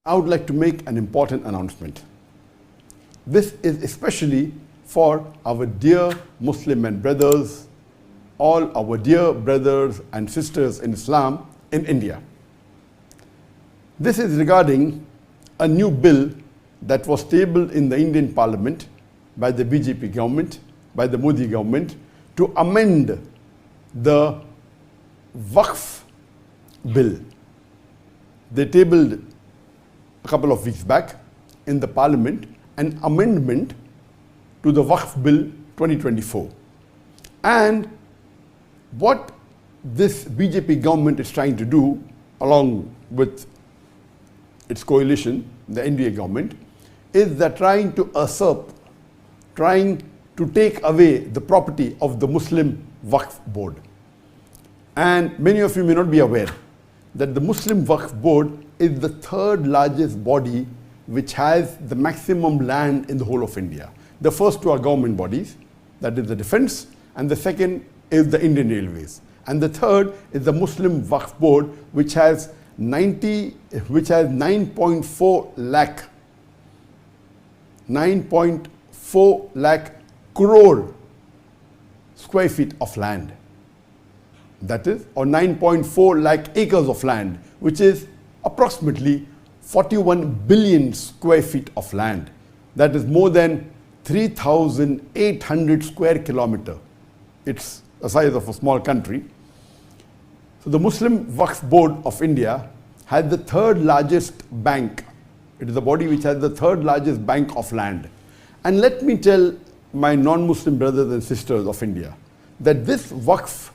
I would like to make an important announcement. This is especially for our dear Muslim men brothers, all our dear brothers and sisters in Islam in India. This is regarding a new bill that was tabled in the Indian Parliament by the BJP government, by the Modi government, to amend the Waqf bill. They tabled a couple of weeks back in the Parliament an amendment to the Waqf Bill 2024. And what this BJP government is trying to do, along with its coalition, the NDA government, is they're trying to usurp, trying to take away the property of the Muslim Waqf Board. And many of you may not be aware that the Muslim Waqf Board is the third largest body which has the maximum land in the whole of India. The first two are government bodies, that is the defense, and the second is the Indian Railways. And the third is the Muslim Waqf Board, which has 9.4 lakh crore square feet of land. That is, or 9.4 lakh acres of land, which is approximately 41 billion square feet of land. That is more than 3,800 square kilometers. It's the size of a small country. So the Muslim Waqf Board of India has the third largest bank. It is the body which has the third largest bank of land. And let me tell my non-Muslim brothers and sisters of India that this Waqf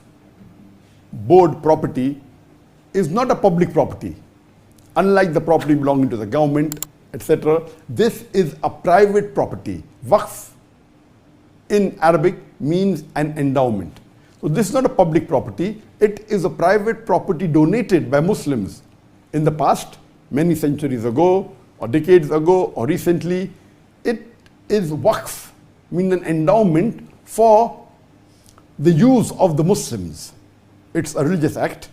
Board property is not a public property. Unlike the property belonging to the government, etc., this is a private property. Waqf in Arabic means an endowment. So this is not a public property. It is a private property donated by Muslims in the past, many centuries ago, or decades ago, or recently. It is Waqf, means an endowment for the use of the Muslims. It's a religious act,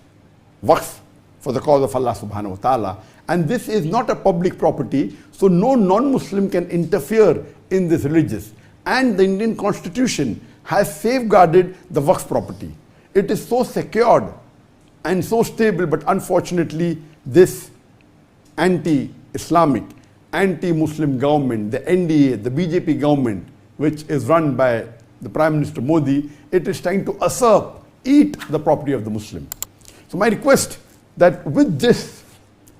Waqf, for the cause of Allah subhanahu wa ta'ala. And this is not a public property, so no non-Muslim can interfere in this religious. And the Indian Constitution has safeguarded the Waqf property. It is so secured and so stable, but unfortunately this anti-Islamic, anti-Muslim government, the NDA, the BJP government, which is run by the Prime Minister Modi, it is trying to usurp, eat the property of the Muslim. So my request that with this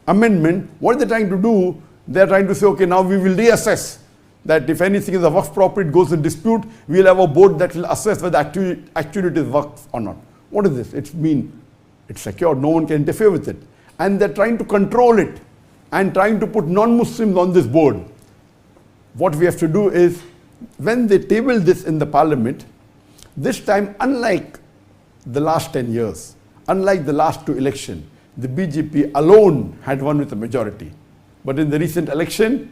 amendment, what they're trying to do, they're trying to say, okay, now we will reassess that if anything is a Waqf property, it goes in dispute, we'll have a board that will assess whether actually it is Waqf or not. What is this? It's secure, no one can interfere with it. And they're trying to control it and trying to put non-Muslims on this board. What we have to do is, when they table this in the Parliament, this time, unlike the last 10 years, unlike the last two elections, the BJP alone had won with a majority. But in the recent election,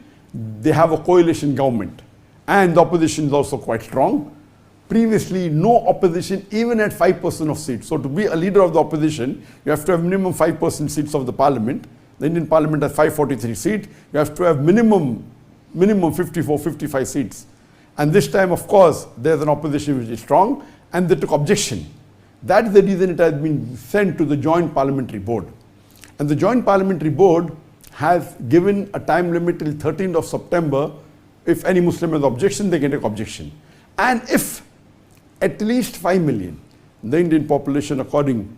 they have a coalition government. And the opposition is also quite strong. Previously, no opposition even had 5% of seats. So to be a leader of the opposition, you have to have minimum 5% seats of the Parliament. The Indian Parliament has 543 seats. You have to have minimum 54, 55 seats. And this time, of course, there's an opposition which is strong, and they took objection. That's the reason it has been sent to the Joint Parliamentary Board. And the Joint Parliamentary Board has given a time limit till 13th of September. If any Muslim has objection, they can take objection. And if at least 5 million, the Indian population, according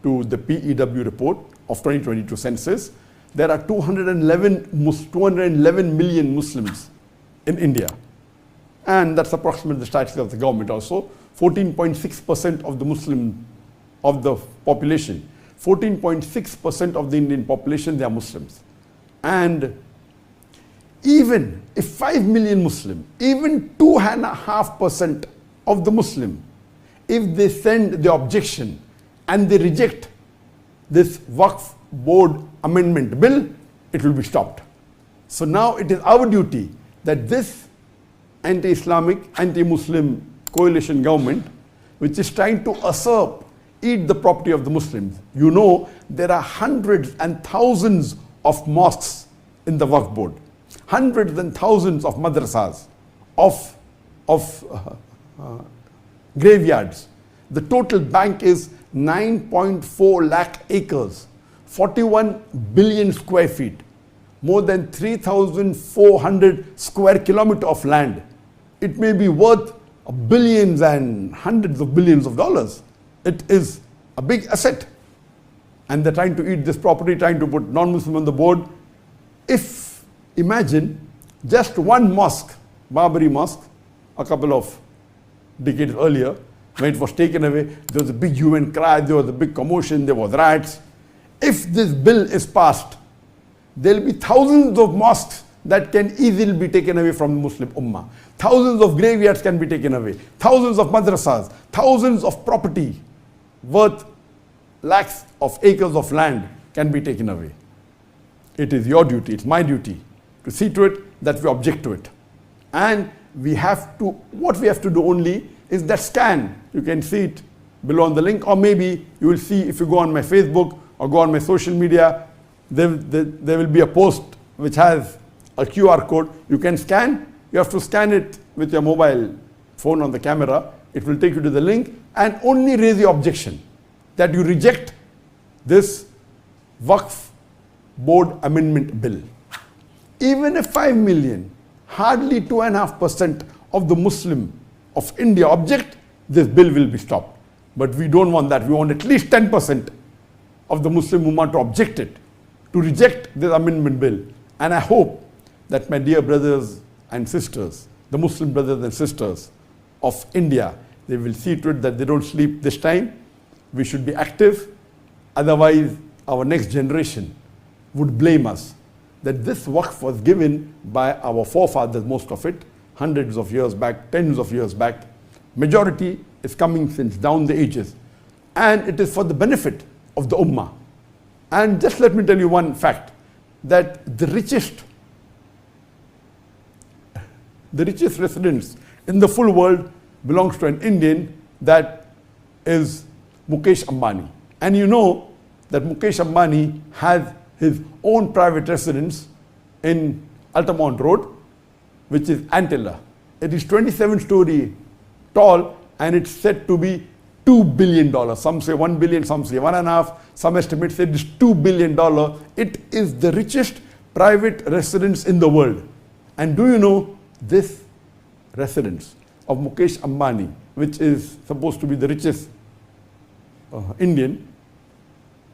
to the PEW report of 2022 census, there are 211 million Muslims in India. And that's approximately the statistic of the government also. 14.6% of the of the population, 14.6% of the Indian population, they are Muslims. And even if 5 million Muslim, even 2.5% of the Muslim, if they send the objection and they reject this Waqf Board amendment bill, it will be stopped. So now it is our duty that this anti-Islamic, anti-Muslim coalition government, which is trying to usurp, eat the property of the Muslims. You know, there are hundreds and thousands of mosques in the Waqf board, hundreds and thousands of madrasas, of graveyards. The total bank is 9.4 lakh acres, 41 billion square feet, more than 3,400 square kilometers of land. It may be worth billions and hundreds of billions of dollars. It is a big asset. And they're trying to eat this property, trying to put non-Muslim on the board. If, imagine, just one mosque, Babri Mosque, a couple of decades earlier, when it was taken away, there was a big hue and cry, there was a big commotion, there was riots. If this bill is passed, there will be thousands of mosques that can easily be taken away from the Muslim Ummah. Thousands of graveyards can be taken away. Thousands of madrasas, thousands of property worth lakhs of acres of land can be taken away. It is your duty, it's my duty to see to it that we object to it. And we have to, what we have to do only is that scan. You can see it below on the link, or maybe you will see if you go on my Facebook or go on my social media, there will be a post which has a QR code. You can scan. You have to scan it with your mobile phone on the camera. It will take you to the link, and only raise the objection that you reject this Waqf board amendment bill. Even if 5 million, hardly 2.5% of the Muslim of India object, this bill will be stopped. But we don't want that. We want at least 10% of the Muslim Ummah to object it, to reject this amendment bill. And I hope that my dear brothers and sisters, the Muslim brothers and sisters of India, they will see to it that they don't sleep this time. We should be active. Otherwise, our next generation would blame us that this Waqf was given by our forefathers, most of it, hundreds of years back, tens of years back. Majority is coming since down the ages. And it is for the benefit of the Ummah. And just let me tell you one fact, that the richest residents in the full world belongs to an Indian, that is Mukesh Ambani. And you know that Mukesh Ambani has his own private residence in Altamont Road, which is Antilla. It is 27-story tall, and it's said to be $2 billion. Some say 1 billion, some say 1.5. Some estimates say it is $2 billion. It is the richest private residence in the world. And do you know this residence of Mukesh Ambani, which is supposed to be the richest Indian,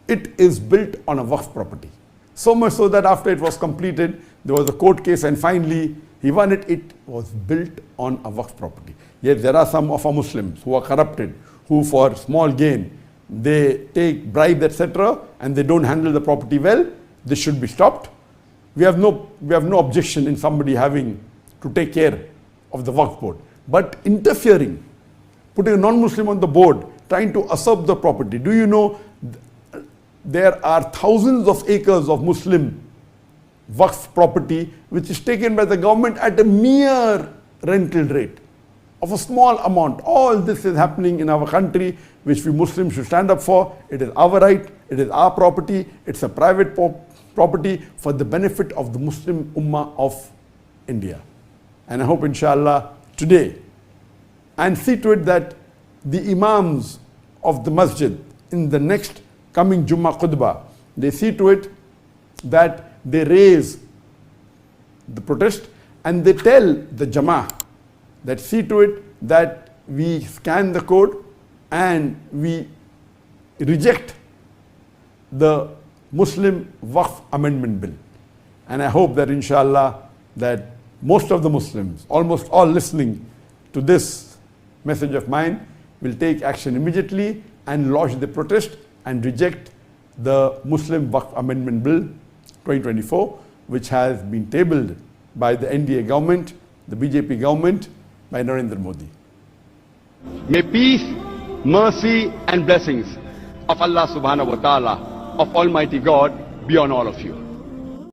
it is built on a Waqf property. So much so that after it was completed, there was a court case, and finally he won it. It was built on a Waqf property. Yet there are some of our Muslims who are corrupted, who for small gain, they take bribes, etc., and they don't handle the property well. This should be stopped. We have no objection in somebody having to take care of the Waqf board. But interfering, putting a non-Muslim on the board, trying to usurp the property. Do you know there are thousands of acres of Muslim Waqf property which is taken by the government at a mere rental rate of a small amount. All this is happening in our country, which we Muslims should stand up for. It is our right, it is our property, it's a private property for the benefit of the Muslim Ummah of India. And I hope, inshallah, today, and see to it that the Imams of the Masjid in the next coming Jummah Khutbah, they see to it that they raise the protest, and they tell the Jama'ah that see to it that we scan the code and we reject the Muslim Waqf Amendment Bill. And I hope that, inshallah, that most of the Muslims, almost all listening to this message of mine, will take action immediately and lodge the protest and reject the Muslim Waqf Amendment Bill 2024, which has been tabled by the NDA government, the BJP government, by Narendra Modi. May peace, mercy and blessings of Allah subhanahu wa ta'ala, of Almighty God, be on all of you.